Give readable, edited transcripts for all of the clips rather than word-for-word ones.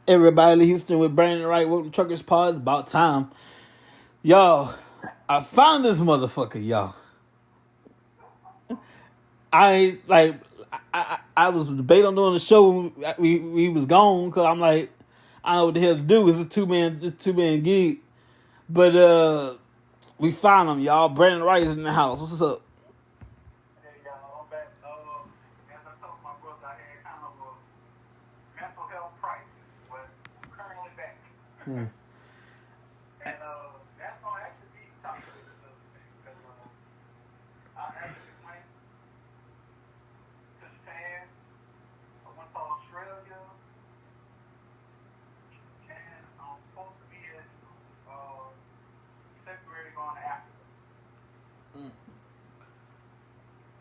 Everybody in Houston with Brandon Wright, welcome to Truckers Pod. It's about time. Y'all, I found this motherfucker, y'all. I like I was debating on doing the show when we was gone because I'm like, I don't know what the hell to do. It's a two man gig. But we found him, y'all. Brandon Wright is in the house. What's up? Hey y'all, I'm back. As I told my brother, I had kind of a mental health crisis, but I'm currently back. Hmm. And that's gonna actually be the topic of this other thing because I actually went to Japan. I went to Australia, and I'm supposed to be in February going to Africa. Mm.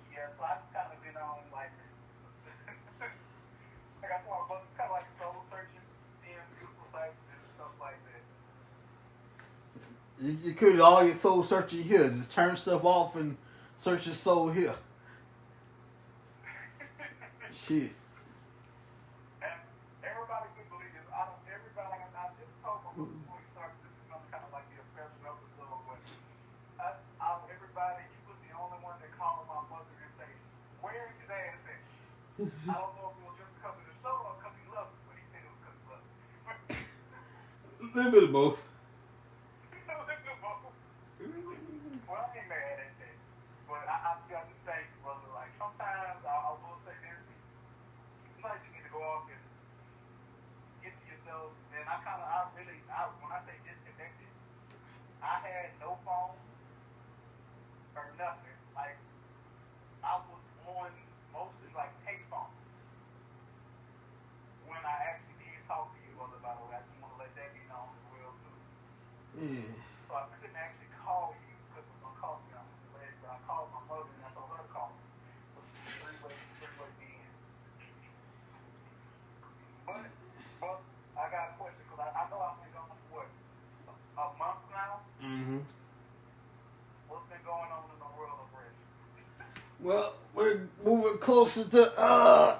Yeah, so I've just kind of been on like, like I told my brother, it's kind of like soul searching, seeing beautiful sights and stuff like that. You could all your soul searching here. Just turn stuff off and search your soul here. Shit. And everybody can believe this. Everybody, I just told my brother before we started, this is going to kind of like be a special episode, but everybody, you was the only one that called my mother and say, where is his ass at? I don't know if it was just because of the show or because he loved me, but he said it was because he loved me. A little bit of both. Well, I ain't mad at that. But I got to thank you, brother. Like, sometimes I will say this. It's like you need to go off and get to yourself. And when I say disconnected, I had no phone or nothing. Like, I was on mostly like payphones when I actually did talk to you, brother, by the way. I just want to let that be known as well, too. Yeah. So I couldn't actually call you because it was going to cost me on the leg, but I called my mother and I told her to call me. So she was three-way being. But I got a question because I know I've been gone for what, a month now? Mm-hmm. What's been going on in the world of wrestling? Well, we're moving closer to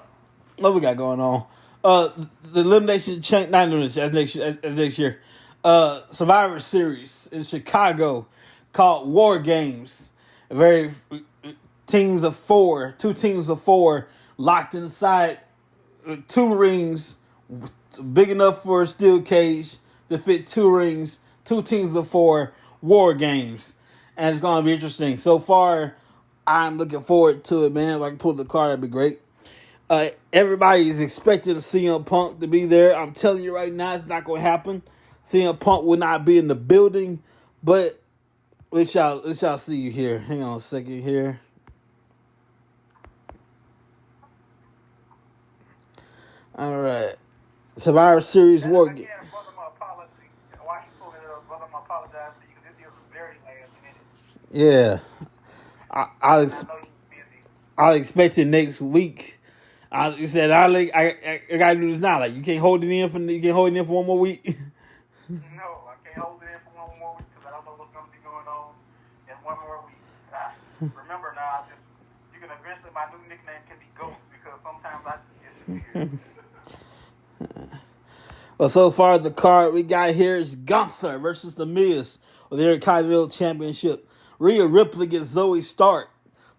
what we got going on. The elimination change, not elimination, as next year. Survivor Series in Chicago called War Games. Very teams of four, two teams of four locked inside two rings, big enough for a steel cage to fit two rings. Two teams of four, War Games, and it's gonna be interesting. So far, I'm looking forward to it, man. If I can pull the card, that'd be great. Everybody is expecting CM Punk to be there. I'm telling you right now, it's not going to happen. CM Punk will not be in the building, but we shall see you here. Hang on a second here. All right, Survivor Series And War. again, brother, my apology. Why you pulling it up, brother, my apologize to you because this is very last minute. Yeah, I I, And I ex- know you're busy. I expect it next week. You said I gotta do this now. Like you can't hold it in for one more week. No, I can't hold it in for one more week because I don't know what's going to be going on in one more week. Remember now, you can eventually, my new nickname can be Ghost because sometimes I disappear. Well, so far the card we got here is Gunther versus The Miz for the Intercontinental Championship. Rhea Ripley gets Zoe Stark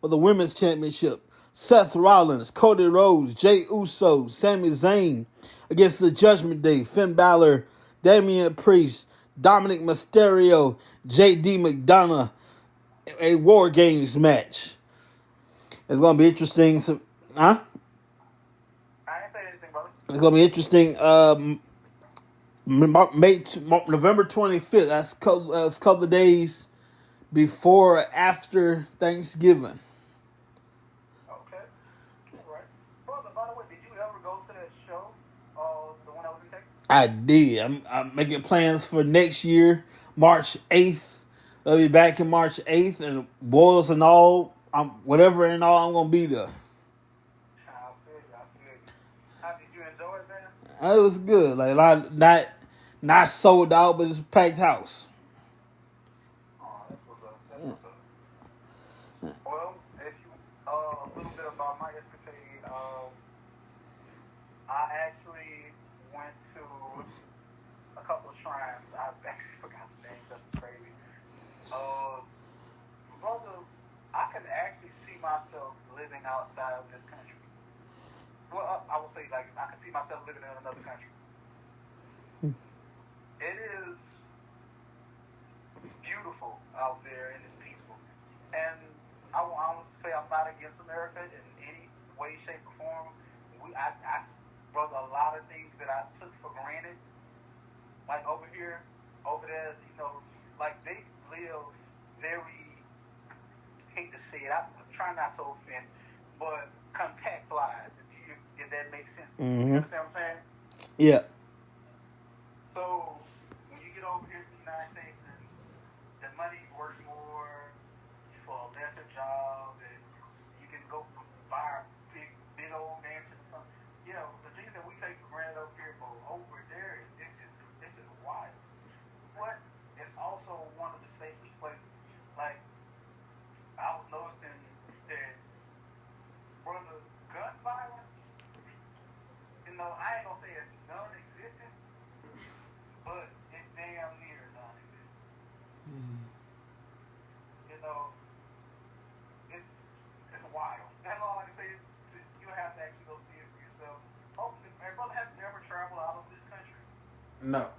for the Women's Championship. Seth Rollins, Cody Rhodes, Jey Uso, Sami Zayn against the Judgment Day. Finn Balor, Damian Priest, Dominic Mysterio, J.D. McDonough. A War Games match. It's going to be interesting. I ain't say anything, brother. It's going to be interesting. November 25th. That's a couple of days before or after Thanksgiving. Okay. All right. Brother, by the way, did you ever go to that show? The one that was in Texas? I did. I'm making plans for next year, March 8th. I'll be back in March 8th, and boils and all, whatever and all, I'm going to be there. I feel you. How did you enjoy it, man? It was good. Like a lot, not sold out, but it's a packed house. Oh, that's what's up. Well, if you a little bit about my escapade, I actually went to a couple of shrines. I actually forgot the name. That's crazy. Brother, I can actually see myself living outside of this country. Well, I would say like I can see myself living in another country. It is beautiful out there and it's peaceful. And I want to say I'm not against America in any way, shape, or form. Brother, a lot of things that I took for granted, like over here, over there, like they live very, hate to say it, I'm trying not to offend, but compact lives, if that makes sense. Mm-hmm. You understand what I'm saying? Yeah. So, when you get over here to the United States and the money's worth more for a lesser job and you can go buy a big old mansion or something, the things that we take for granted over here, but over there, it's just wild. But it's also one of the safest places. Like, I was noticing that, brother, gun violence, I ain't gonna say it's non-existent, but it's damn near non-existent. It's wild. That's all I can say. You have to actually go see it for yourself. Oh, my brother has never traveled out of this country. No.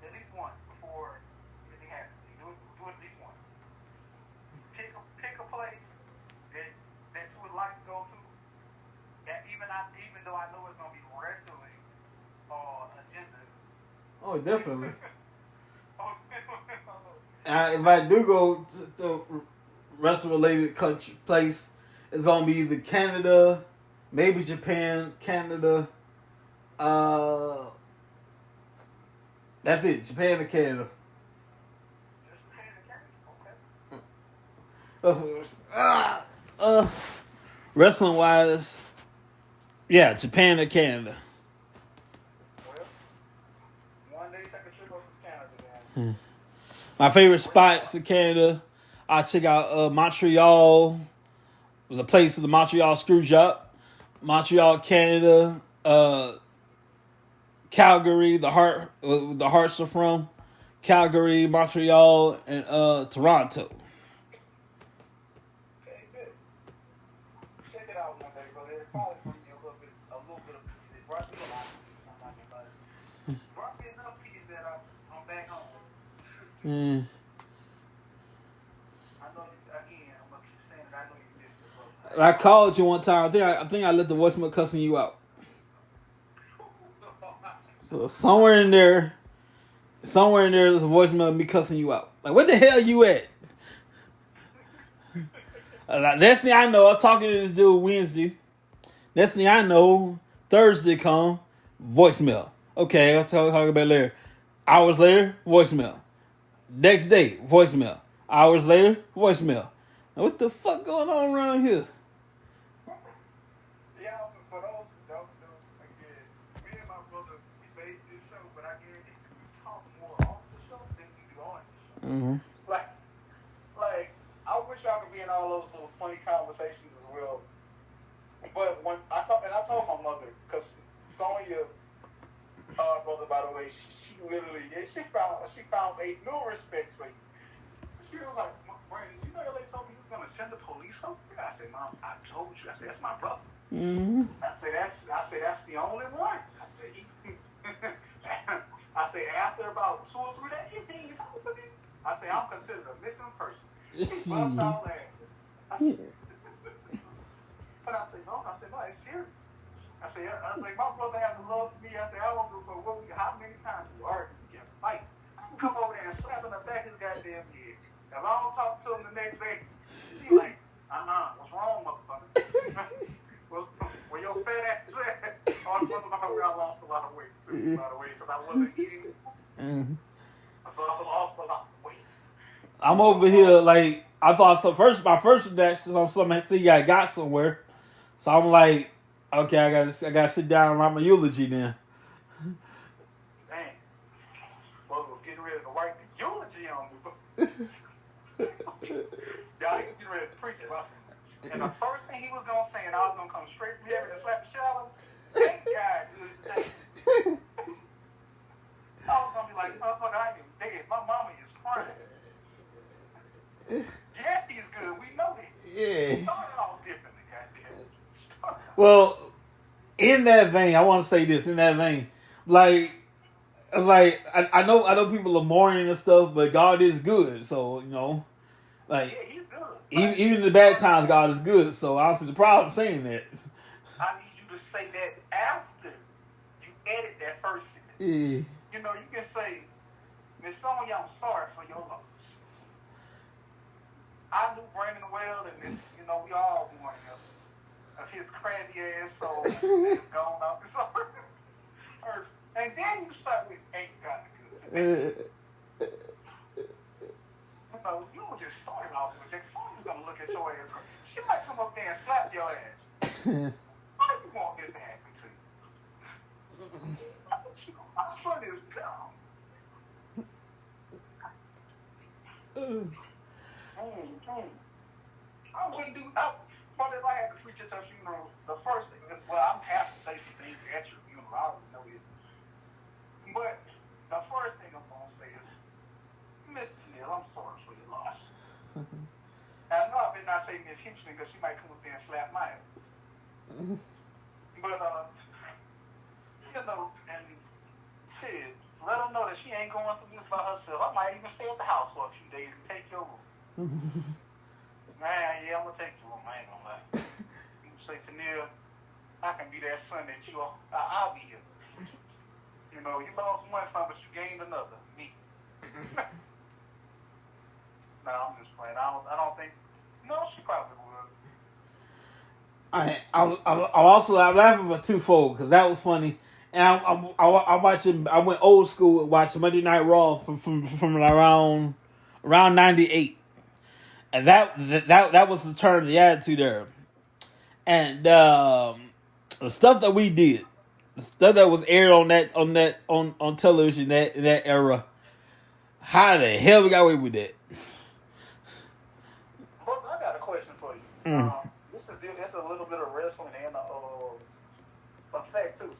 At least once before anything happens. Do it at least once. Pick a place that you would like to go to. That even though I know it's gonna be wrestling agenda. Oh, definitely. If I do go to wrestling-related country place, it's gonna be either Canada, maybe Japan, Canada. That's it. Japan and Canada. Just Japan and Canada. Okay. Wrestling wise, yeah, Japan and Canada. Well, one day take a trip over to Canada, then. My favorite spots in Canada, I check out Montreal, the place of the Montreal Screwjob, Montreal, Canada, Calgary, the Hearts are from, Calgary, Montreal, and Toronto. Okay, good. Check it out one day, brother. It'll probably bring you a little bit of peace. It brought me a lot of peace. I'm not gonna lie. It brought me enough peace that I'm back home. I know, again, I'm gonna keep saying it. I know you miss it, bro. I called you one time. I think I let the voicemail cussing you out. So somewhere in there, there's a voicemail of me cussing you out. Like, what the hell you at? Next thing I know, I'm talking to this dude Wednesday. Next thing I know, Thursday come, voicemail. Okay, I'll talk about it later. Hours later, voicemail. Next day, voicemail. Hours later, voicemail. Now, what the fuck going on around here? Yeah, for those who don't know, again, me and my brother, we made this show, but I guarantee we talk more off the show than we do on the show. Mm-hmm. Like, I wish y'all could be in all those little funny conversations as well. But when I told my mother, because Sonya, brother, by the way, she literally, she found a new respect for you. She was like, Brandon, you know they told me he was gonna send the police over here? I said, Mom, I told you. I said, that's my brother. Mm-hmm. I said that's the only one. I said I said after about 2 or 3 days, he ain't talking to me. I said I'm considered a missing person. He bust out laughing. But I said no, it's serious. I said my brother has love for me. I said I don't know how many times we argue together. Like I can come over there and slap in the back of his goddamn head. If I don't talk to him the next day, he like, what's wrong, motherfucker? Well, your fat ass at? Oh, I lost a lot of weight, too, by the way, because I wasn't eating. Mm-hmm. So I lost a lot of weight. I'm over here like I thought. So my first reaction on something. See, I got somewhere. So I'm like, okay, I gotta sit down and write my eulogy then. Dang. Well, we're getting ready to write the eulogy on me. Y'all, he was getting ready to preach about it. And the first thing he was gonna say, and I was gonna come straight from heaven and slap the shit out of him. Thank God good today. I was gonna be like, motherfucker, I ain't even dead. My mama is crying. Yes, he's good. We know that. Yeah. Started off different, goddamn. Well, in that vein, I want to say this. In that vein, like I know people are mourning and stuff, but God is good. So like yeah, he's good. even in the bad times, God is good. So I don't see the problem saying that. I need you to say that after you edit that first sentence. Yeah. You know, you can say, Miss Sonya, I'm sorry for your loss. I knew Brandon well, and this, we all warned him of his crabby ass soul that's gone off his earth. And then you start with, ain't got the good. You don't just start it off with that. Sonya's gonna look at your ass. She might come up there and slap your ass. Why do you want this to happen to you? My son is gone. I wouldn't do. But if I had to preach at your funeral, the first thing, I'm have to say some things at your funeral. I already know this. But the first thing I'm gonna say is, Mr. Neal, I'm sorry for your loss. I know I better not say Miss Houston because she might come up there and slap my ass. But and shit, let her know that she ain't going through this by herself. I might even stay at the house for a few days and take your room. Man, yeah, I'm gonna take the room. I ain't gonna lie. You say to Neil, I can be that son that you are. I'll be here. You lost one son, but you gained another. Me. No, I'm just playing. I don't think. No, she probably would. I'm laughing for twofold because that was funny, and I'm watching. I went old school and watched Monday Night Raw from around '98, and that was the turn of the attitude era, and the stuff that we did, the stuff that was aired on television in that era. How the hell we got away with that? But I got a question for you. This is a little bit of wrestling and a fact too.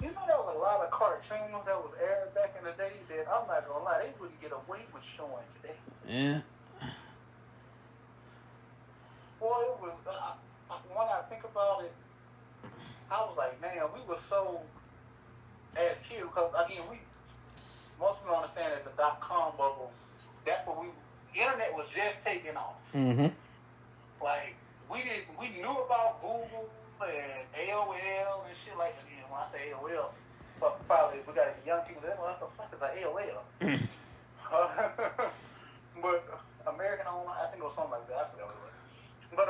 You know there was a lot of cartoons that was aired back in the day that I'm not gonna lie, they wouldn't get away with showing today. Yeah. Boy, it was. When I think about it, I was like, man, we were so as kids because again most people understand that the .com bubble, that's what internet was just taking off. Mm-hmm. Like, we knew about Google and AOL and shit like that. When I say AOL, probably we got young people that, what the fuck is an AOL? But American Online, I think it was something like that. I forgot what it was. But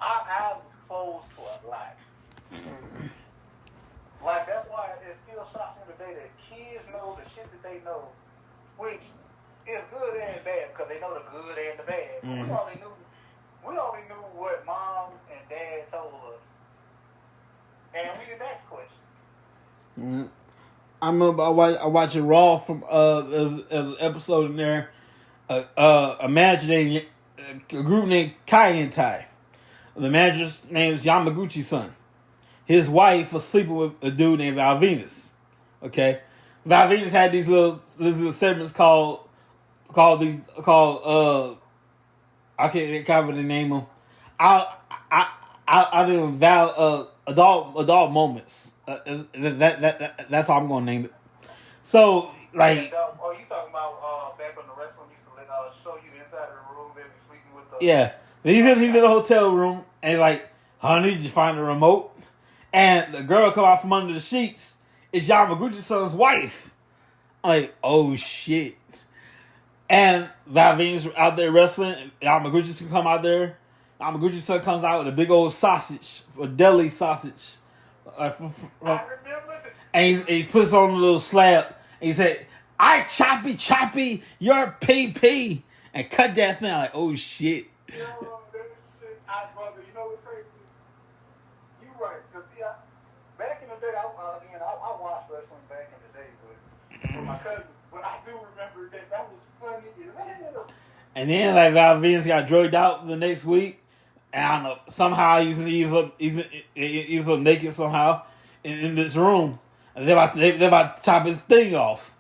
our eyes was closed to a lot. Like, that's why it still shocks me today that kids know the shit that they know, which is good and bad because they know the good and the bad. Mm-hmm. We only knew what mom and dad told us, and we didn't ask questions. Mm-hmm. I remember I watching Raw from an episode in there. A manager a group named Kai Tai. The manager's name is Yamaguchi's son. His wife was sleeping with a dude named Val Venus. Okay, Val Venus had these little segments called I can't remember the name of them. I think Val adult moments. That's how I'm gonna name it. So like. You talking about back when the wrestling used to show you inside of the room and sleeping with the. Yeah, he's in the hotel room and like, honey, did you find the remote? And the girl come out from under the sheets. It's Yamaguchi's son's wife. I'm like, oh shit. And Val Venus out there wrestling. Yamaguchi's can come out there. Yamaguchi's son comes out with a big old sausage, a deli sausage. I remember. And he puts on a little slab. And he said, I choppy, you're PP. And cut that thing. I'm like, oh shit. Brother, you know what's crazy? You right. Because back in the day, I watched wrestling back in the day, but with my cousins. But I do remember that was funny as hell. And then like Val Venus got drugged out the next week. And I don't know, somehow he's naked somehow in this room. And they're about to chop his thing off.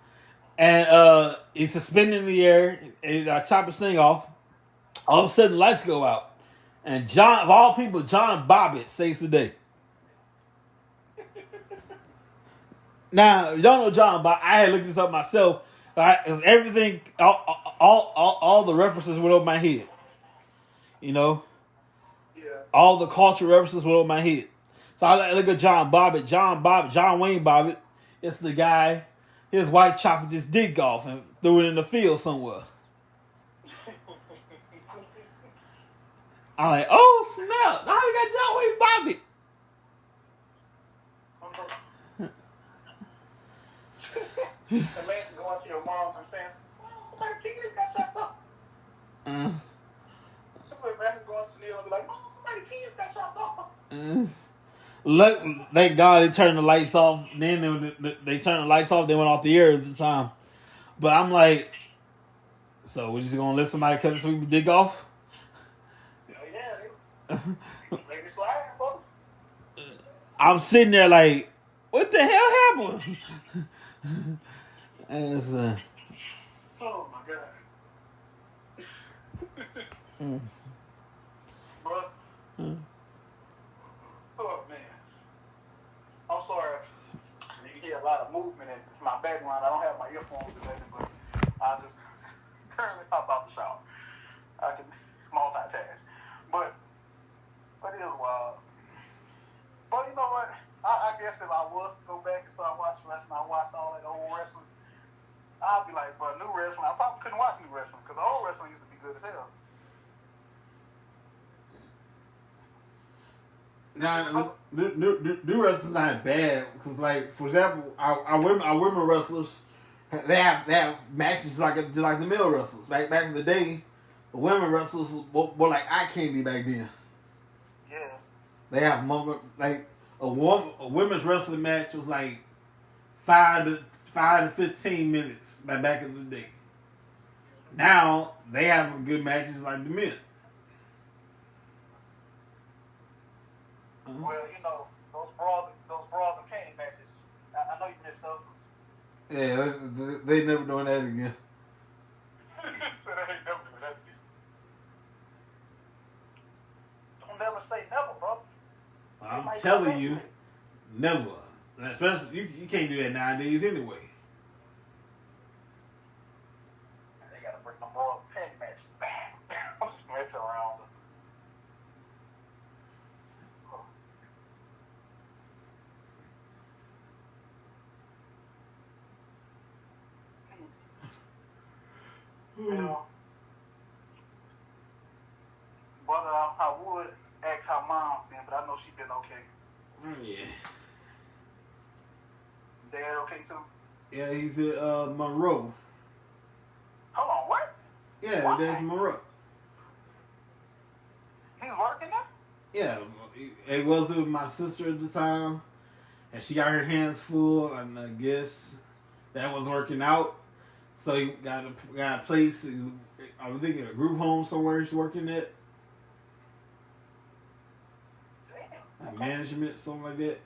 And he's suspended in the air, and he's chop his thing off. All of a sudden, the lights go out. And John, of all people, John Bobbitt saves the day. Now, you don't know John Bobbitt. I had looked this up myself. Everything, all the references went over my head. You know? Yeah. All the cultural references went over my head. So I look at John Bobbitt. John Wayne Bobbitt. It's the guy, his wife chopped his dick off and threw it in the field somewhere. I'm like, oh snap! Now we got John Wayne Bobbitt. Imagine going to your mom and saying, "Well, somebody kids got chopped up." Imagine going to Neil and be like, "Oh, somebody kids got chopped up." Look, thank God they turned the lights off. Then they turned the lights off. They went off the air at the time. But I'm like, so we're just gonna let somebody cut this people's dick off? Yeah, they slide, folks. I'm sitting there like, what the hell happened? And it's, oh my God. Bro. Oh man. I'm sorry. You hear a lot of movement in my background. I don't have my earphones or nothing, but I just currently pop out the shower. I can multitask. But it is wild. But you know what? I guess if I was to go back and start watching wrestling, I watched all that old wrestling, I'd be like, but new wrestling, I probably couldn't watch new wrestling because the old wrestling used to be good as hell. now, new wrestling's not bad because, like, for example, our women wrestlers, they have matches just like the male wrestlers. Back in the day, the women wrestlers were like eye candy back then. Yeah. They have like a women's wrestling match was like 5 to 15 minutes back in the day. Now they have good matches like the men. Well, you know, those bras and panty matches, I know you missed those. Yeah, they never doing that again. So they ain't never doing that again. Don't never say never, bro. I'm telling you, never. Especially, you can't do that nowadays anyway. They gotta bring the bras and panty matches back. I'm just messing around. You know, but I would ask how mom's been, but I know she's been okay. Yeah. Dad okay too? Yeah, he's at Monroe. Hold on, what? Yeah, Why? that's Monroe. He's working now? Yeah, it was with my sister at the time, and she got her hands full, and I guess that was working out. So he got a place. I was thinking a group home somewhere he's working at. Damn. Like management, something like that.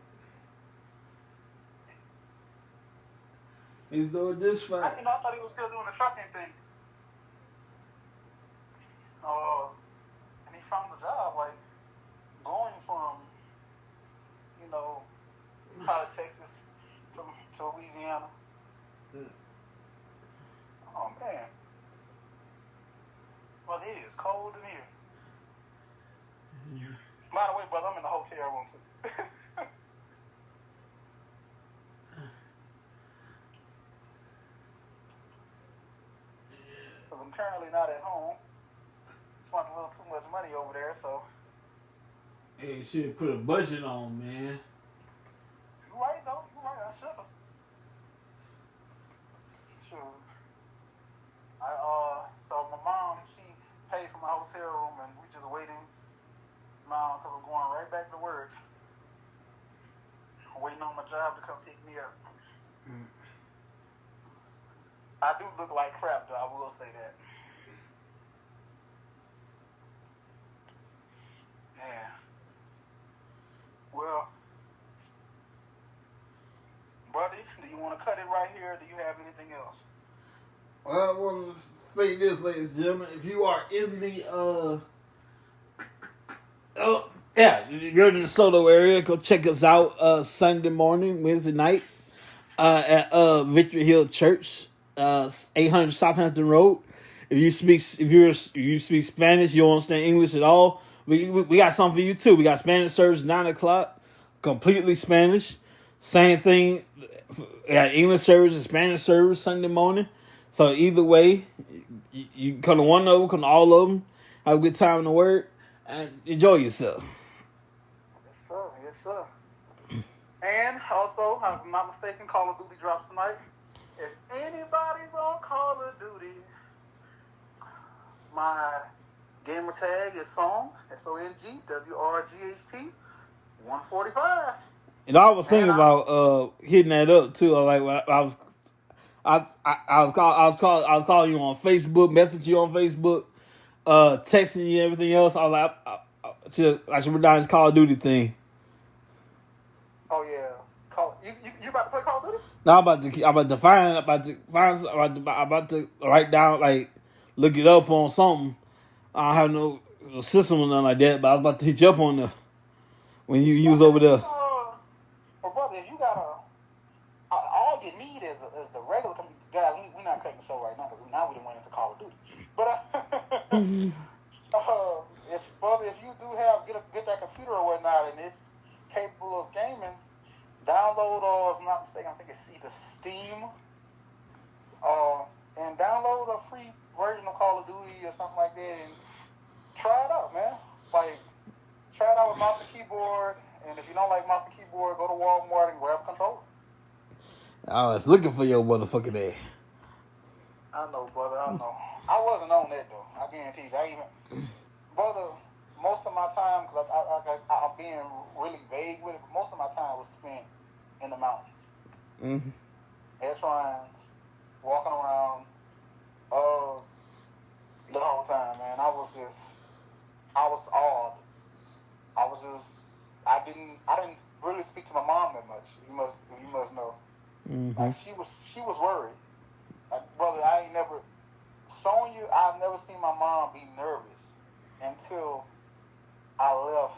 He's doing this fine. I thought he was still doing the trucking thing. And he found a job, like, going from, you know, out of Texas to Louisiana. Oh, man. Well, it is cold in here. Yeah. By the way, brother, I'm in the hotel room, too. Because I'm currently not at home. Spent a little too much money over there, so. Hey, should put a budget on, man. You right, though. You right. I should have. Sure. So my mom, she paid for my hotel room, and we just waiting now because I'm going right back to work. Waiting on my job to come pick me up. I do look like crap, though. I will say that. Duty? Do you want to cut it right here? Or do you have anything else? Well, I want to say this, ladies and gentlemen. If you are in the if you're in the Soto area, go check us out Sunday morning, Wednesday night at Victory Hill Church, 800 Southampton Road. If you speak Spanish, you don't understand English at all, we got something for you too. We got Spanish service 9:00, completely Spanish. Same thing. We got English service and Spanish service Sunday morning. So either way, you can come to one of them, come to all of them, have a good time in the Word, and enjoy yourself. Yes, sir. And also, if I'm not mistaken, Call of Duty drops tonight. If anybody's on Call of Duty, my gamer tag is Song, SONGWRGHT 145. And I was thinking about hitting that up too. I was calling you on Facebook, messaging you on Facebook, texting you and everything else. I was like, I should be down this Call of Duty thing. Oh yeah, you about to play Call of Duty? No, I'm about to write down, like, look it up on something. I don't have no system or nothing like that, but I was about to hit you up on the when you was over there. Well, brother, you got all you need is the regular guys. We're not cutting the show right now because now we done went into Call of Duty. But if you do get that computer or whatnot and it's capable of gaming, download or if I'm not mistaken, I think it's either Steam and download a free version of Call of Duty or something like that and try it out, man. Like, try it out with mouse and keyboard, and if you don't like mouse and keyboard, go to Walmart and grab a controller. I was looking for your motherfucking ass. I know, brother, I know. I wasn't on that, though. I guarantee you. Brother, most of my time, because I'm being really vague with it, but most of my time was spent in the mountains. Mm-hmm. At shrines, walking around, the whole time, man. I was awed. I didn't really speak to my mom that much. You must know. Mm-hmm. Like, she was worried. Like, brother, I've never seen my mom be nervous until I left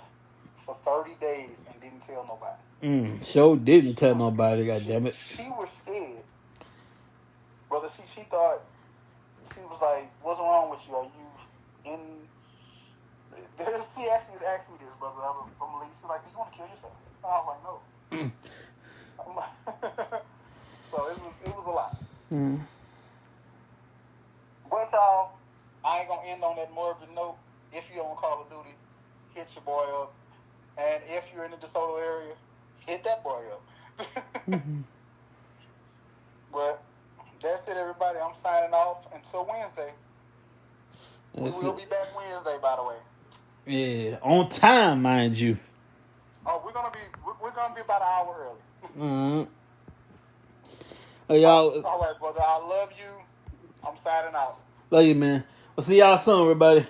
for 30 days and didn't tell nobody. Didn't tell nobody, goddammit. She was scared. Brother, she thought, she was like, what's wrong with you? Are you in... She actually asked me this, brother. From Lee. She's like, do you want to kill yourself? I was like, no. I'm like, so it was a lot. Mm. But y'all, I ain't gonna end on that morbid note. If you're on Call of Duty, hit your boy up. And if you're in the DeSoto area, hit that boy up. Mm-hmm. But that's it, everybody. I'm signing off until Wednesday. We will be back Wednesday, by the way. Yeah, on time, mind you. Oh, we're gonna be about an hour early. Mm-hmm. Hey, y'all. All right, brother. I love you. I'm signing out. Love you, man. We'll see y'all soon, everybody.